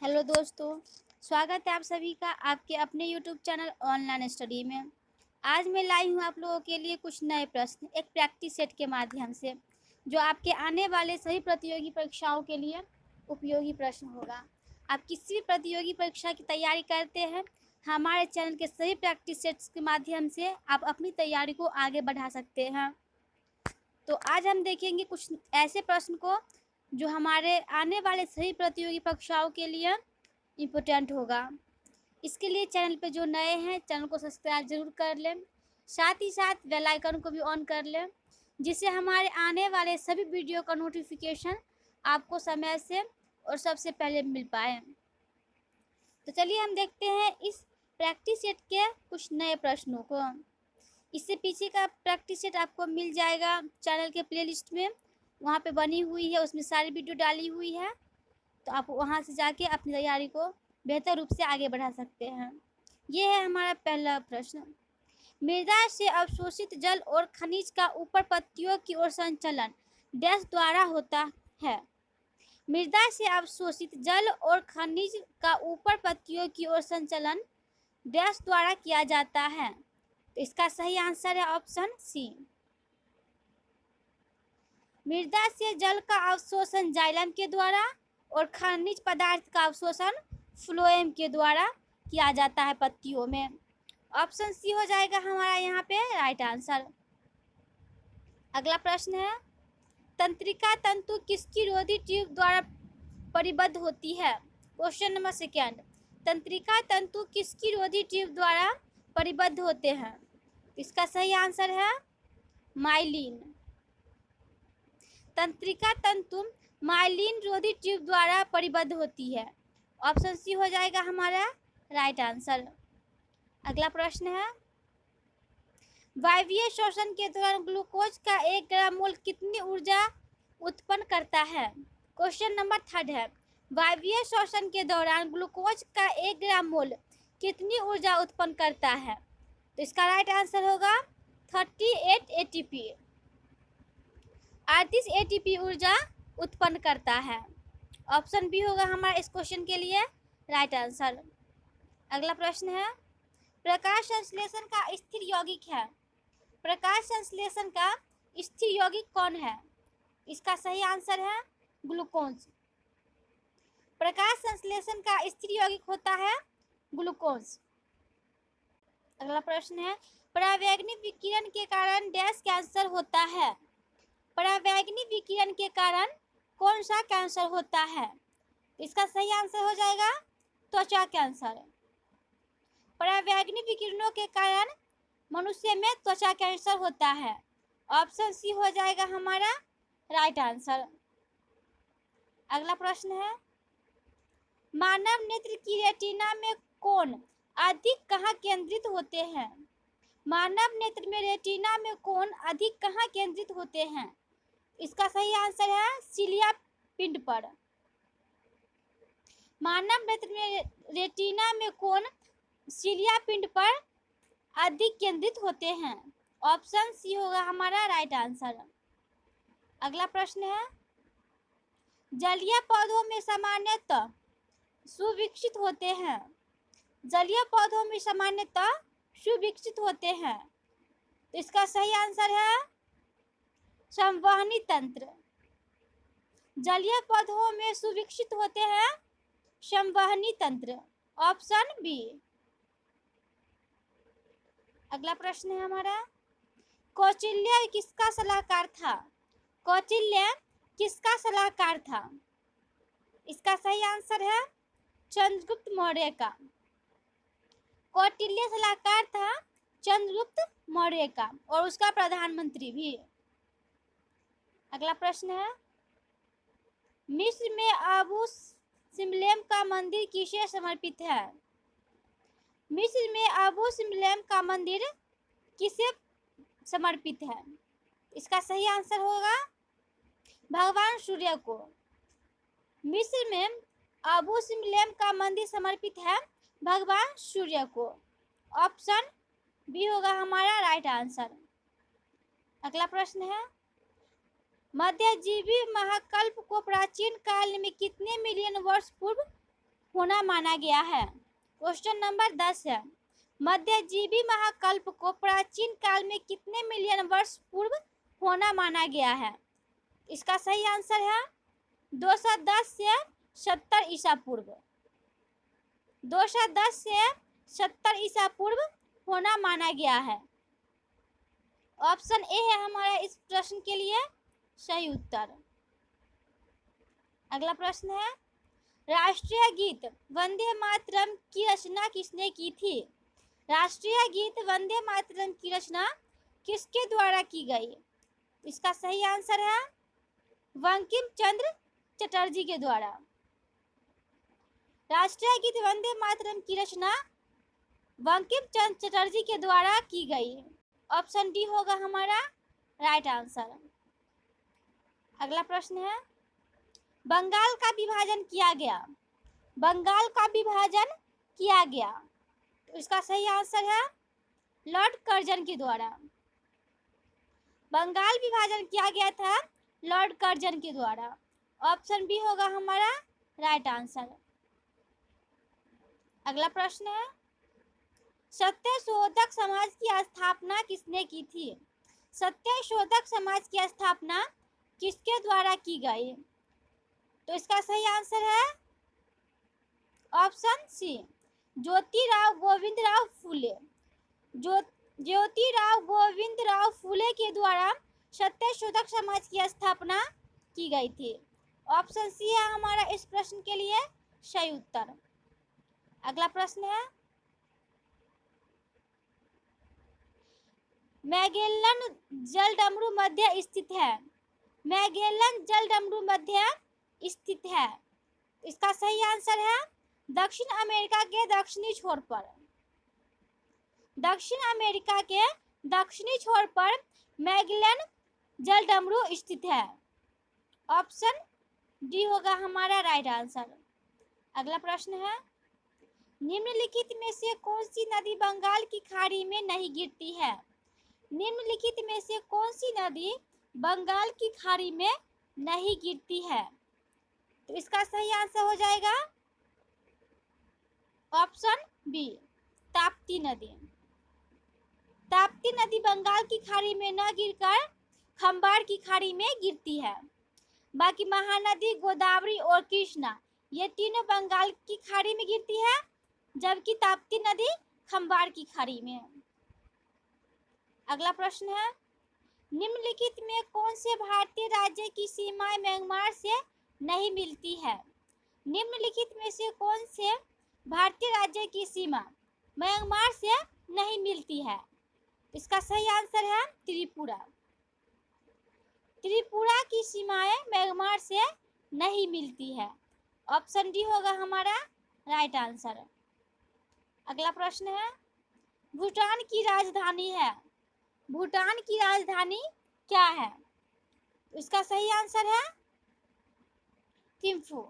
Hello दोस्तों, स्वागत है आप सभी का आपके अपने यूट्यूब चैनल ऑनलाइन स्टडी में। आज मैं लाई हूँ आप लोगों के लिए कुछ नए प्रश्न एक प्रैक्टिस सेट के माध्यम से, जो आपके आने वाले सभी प्रतियोगी परीक्षाओं के लिए उपयोगी प्रश्न होगा। आप किसी भी प्रतियोगी परीक्षा की तैयारी करते हैं, हमारे चैनल के सभी प्रैक्टिस सेट्स के माध्यम से आप अपनी तैयारी को आगे बढ़ा सकते हैं। तो आज हम देखेंगे कुछ ऐसे प्रश्न को जो हमारे आने वाले सभी प्रतियोगी परीक्षाओं के लिए इम्पोर्टेंट होगा। इसके लिए चैनल पे जो नए हैं चैनल को सब्सक्राइब जरूर कर लें, साथ ही साथ बेल आइकन को भी ऑन कर लें, जिससे हमारे आने वाले सभी वीडियो का नोटिफिकेशन आपको समय से और सबसे पहले मिल पाए। तो चलिए हम देखते हैं इस प्रैक्टिस सेट के कुछ नए प्रश्नों को। इससे पीछे का प्रैक्टिस सेट आपको मिल जाएगा चैनल के प्लेलिस्ट में, वहाँ पे बनी हुई है, उसमें सारी वीडियो डाली हुई है। तो आप वहाँ से जाके अपनी तैयारी को बेहतर रूप से आगे बढ़ा सकते हैं। ये है हमारा पहला प्रश्न। मृदा से अवशोषित जल और खनिज का ऊपर पत्तियों की ओर संचलन डैश द्वारा होता है। मृदा से अवशोषित जल और खनिज का ऊपर पत्तियों की ओर संचलन डैश द्वारा किया जाता है। तो इसका सही आंसर है ऑप्शन सी। मृदा से जल का अवशोषण जाइलम के द्वारा और खनिज पदार्थ का अवशोषण फ्लोएम के द्वारा किया जाता है पत्तियों में। ऑप्शन सी हो जाएगा हमारा यहाँ पे राइट आंसर। अगला प्रश्न है, तंत्रिका तंतु किसकी रोधी ट्यूब द्वारा परिबद्ध होती है। क्वेश्चन नंबर सेकेंड, तंत्रिका तंतु किसकी रोधी ट्यूब द्वारा परिबद्ध होते हैं। इसका सही आंसर है माइलिन। तंत्रिका तंतु माइलिन रोधी ट्यूब द्वारा परिबद्ध होती है। ऑप्शन सी हो जाएगा हमारा राइट आंसर। अगला प्रश्न है, वायवीय श्वसन के दौरान ग्लूकोज का 1 ग्राम मोल कितनी ऊर्जा उत्पन्न करता है। क्वेश्चन नंबर थर्ड है, वायवीय श्वसन के दौरान ग्लूकोज का 1 ग्राम मोल कितनी ऊर्जा उत्पन्न करता है। तो इसका राइट आंसर होगा 38 एटीपी। 38 एटीपी ऊर्जा उत्पन्न करता है। ऑप्शन बी होगा हमारा इस क्वेश्चन के लिए राइट आंसर। अगला प्रश्न है, प्रकाश संश्लेषण का स्थिर यौगिक है। प्रकाश संश्लेषण का स्थिर यौगिक कौन है। इसका सही आंसर है ग्लूकोज। प्रकाश संश्लेषण का स्थिर यौगिक होता है ग्लूकोज। अगला प्रश्न है, परावैंगनिक विकिरण के कारण डैश कैंसर होता है। परावैंगनिक विकिरण के कारण कौन सा कैंसर होता है। इसका सही आंसर हो जाएगा त्वचा कैंसर। परावैंगनिक विकिरणों के कारण मनुष्य में त्वचा कैंसर होता है। ऑप्शन सी हो जाएगा हमारा राइट आंसर। अगला प्रश्न है, मानव नेत्र की रेटिना में कोण अधिक कहाँ केंद्रित होते हैं। मानव नेत्र में रेटिना में कोण अधिक कहाँ केंद्रित होते हैं। इसका सही आंसर है सिलिया पिंड पर। मानव नेत्र में रेटिना में कोण सिलिया पिंड पर अधिक केंद्रित होते हैं। ऑप्शन सी होगा हमारा राइट आंसर। अगला प्रश्न है, जलीय पौधों में सामान्यतः सुविकसित होते हैं। जलीय पौधों में सामान्यतः सुविकसित होते हैं। तो इसका सही आंसर है संवहनी तंत्र। जलीय पौधों में सुविकसित होते हैं संवहनी तंत्र। Option B. अगला प्रश्न है हमारा, कौटिल्य किसका सलाहकार था। कौटिल्य किसका सलाहकार था। इसका सही आंसर है चंद्रगुप्त मौर्य का। कौटिल्य सलाहकार था चंद्रगुप्त मौर्य का और उसका प्रधानमंत्री भी। अगला प्रश्न है, मिस्र में अबू सिम्बलेम का मंदिर किसे समर्पित है। मिस्र में अबू सिम्बलेम का मंदिर किसे समर्पित है। इसका सही आंसर होगा भगवान सूर्य को। मिस्र में अबू सिम्बलेम का मंदिर समर्पित है भगवान सूर्य को। ऑप्शन बी होगा हमारा राइट आंसर। अगला प्रश्न है, मध्यजीवी महाकल्प को प्राचीन काल में कितने मिलियन वर्ष पूर्व होना माना गया है। क्वेश्चन नंबर 10 है, मध्यजीवी महाकल्प को प्राचीन काल में कितने मिलियन वर्ष पूर्व होना माना गया है? इसका सही आंसर है 210 से 70 ईसा पूर्व। 210 से 70 ईसा पूर्व होना माना गया है। ऑप्शन ए है हमारा इस प्रश्न के लिए सही उत्तर। अगला प्रश्न है, राष्ट्रीय गीत वंदे मातरम की रचना किसने की थी? राष्ट्रीय गीत वंदे मातरम की रचना किसके द्वारा की गई? इसका सही आंसर है बंकिम चंद्र चटर्जी के द्वारा। राष्ट्रीय गीत वंदे मातरम की रचना बंकिम चंद्र चटर्जी के द्वारा की गई। ऑप्शन डी होगा हमारा राइट आंसर। अगला प्रश्न है, बंगाल का विभाजन किया गया। बंगाल का विभाजन किया गया, तो इसका सही आंसर है लॉर्ड कर्जन के द्वारा। बंगाल विभाजन किया गया था लॉर्ड कर्जन के द्वारा। ऑप्शन बी होगा हमारा राइट आंसर। अगला प्रश्न है, सत्यशोधक समाज की स्थापना किसने की थी? सत्यशोधक समाज की स्थापना किसके द्वारा की गई? तो इसका सही आंसर है ऑप्शन सी ज्योतिराव गोविंदराव फूले। ज्योतिराव गोविंदराव फूले के द्वारा सत्यशोधक समाज की स्थापना की गई थी। ऑप्शन सी है हमारा इस प्रश्न के लिए सही उत्तर। अगला प्रश्न है, मैगेलन जलडमरू मध्य स्थित है। मैगेलन जलडमरू मध्य स्थित है, इसका सही आंसर है दक्षिण अमेरिका के दक्षिणी छोर पर। दक्षिण अमेरिका के दक्षिणी छोर पर मैगेलन जलडमरू स्थित है। ऑप्शन डी होगा हमारा राइट आंसर। अगला प्रश्न है, निम्नलिखित में से कौन सी नदी बंगाल की खाड़ी में नहीं गिरती है? निम्नलिखित में से कौन सी नदी बंगाल की खाड़ी में नहीं गिरती है? तो इसका सही आंसर हो जाएगा ऑप्शन बी ताप्ती नदी। ताप्ती नदी बंगाल की खाड़ी में न गिरकर खंबार की खाड़ी में गिरती है। बाकी महानदी, गोदावरी और कृष्णा ये तीनों बंगाल की खाड़ी में गिरती है, जबकि ताप्ती नदी खंबार की खाड़ी में। अगला प्रश्न है, निम्नलिखित में कौन से भारतीय राज्य की सीमाएं म्यांमार से नहीं मिलती है? निम्नलिखित में से कौन से भारतीय राज्य की सीमा म्यांमार से नहीं मिलती है? इसका सही आंसर है त्रिपुरा। त्रिपुरा की सीमाएं म्यांमार से नहीं मिलती है। ऑप्शन डी होगा हमारा राइट आंसर। अगला प्रश्न है, भूटान की राजधानी है। भूटान की राजधानी क्या है? इसका सही आंसर है थिम्फू।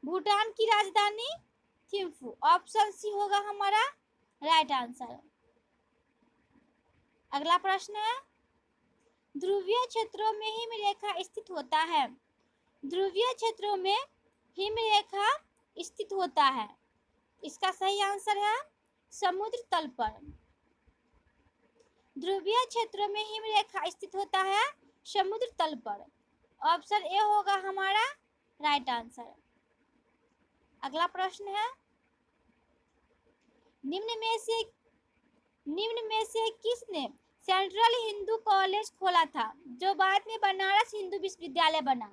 भूटान की राजधानी थिम्फू। ऑप्शन सी होगा हमारा राइट आंसर। अगला प्रश्न है, ध्रुवीय क्षेत्रों में हिमरेखा स्थित होता है। ध्रुवीय क्षेत्रों में हिमरेखा स्थित होता है, इसका सही आंसर है समुद्र तल पर। ध्रुवीय क्षेत्रों में हिमरेखा स्थित होता है समुद्र तल पर। ऑप्शन ए होगा हमारा राइट आंसर। अगला प्रश्न है, निम्न में से किसने सेंट्रल हिंदू कॉलेज खोला था, जो बाद में बनारस हिंदू विश्वविद्यालय बना?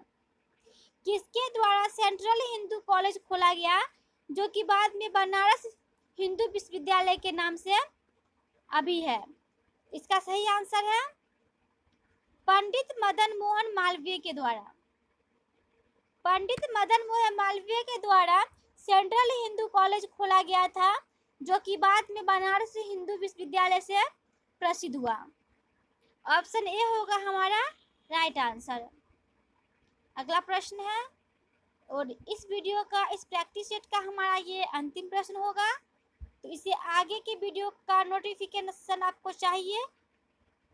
किसके द्वारा सेंट्रल हिंदू कॉलेज खोला गया, जो कि बाद में बनारस हिंदू विश्वविद्यालय के नाम से अभी है? इसका सही आंसर है पंडित मदन मोहन मालवीय के द्वारा। पंडित मदन मोहन मालवीय के द्वारा सेंट्रल हिंदू कॉलेज खोला गया था, जो कि बाद में बनारस हिंदू विश्वविद्यालय से प्रसिद्ध हुआ। ऑप्शन ए होगा हमारा राइट आंसर। अगला प्रश्न है, और इस वीडियो का, इस प्रैक्टिस सेट का हमारा ये अंतिम प्रश्न होगा। तो इसे आगे के वीडियो का नोटिफिकेशन आपको चाहिए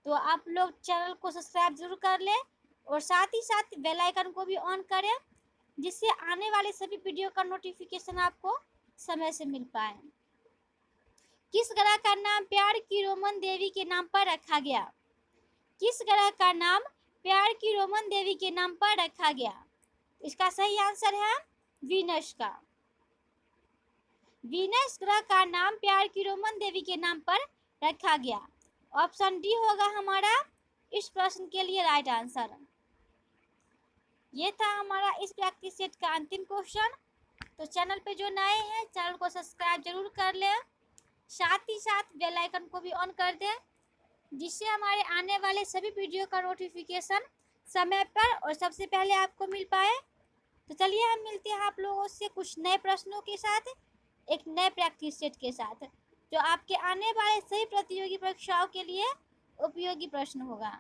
तो आप लोग चैनल को सब्सक्राइब जरूर कर लें और साथ ही साथ बेल आइकन को भी ऑन करें, जिससे आने वाले सभी वीडियो का नोटिफिकेशन आपको समय से मिल पाए। किस ग्रह का नाम प्यार की रोमन देवी के नाम पर रखा गया? किस ग्रह का नाम प्यार की रोमन देवी के नाम पर रखा गया? इसका सही आंसर है वीनस का। वीनस ग्रह का नाम प्यार की रोमन देवी के नाम पर रखा गया। ऑप्शन डी होगा हमारा इस प्रश्न के लिए राइट आंसर। ये था हमारा इस प्रैक्टिस सेट का अंतिम क्वेश्चन। तो चैनल पे जो नए हैं चैनल को सब्सक्राइब जरूर कर लें, साथ ही साथ बेल आइकन को भी ऑन कर दें, जिससे हमारे आने वाले सभी वीडियो का नोटिफिकेशन समय पर और सबसे पहले आपको मिल पाए। तो चलिए हम मिलते हैं आप लोगों से कुछ नए प्रश्नों के साथ, एक नए प्रैक्टिस सेट के साथ, जो आपके आने वाले सभी प्रतियोगी परीक्षाओं के लिए उपयोगी प्रश्न होगा।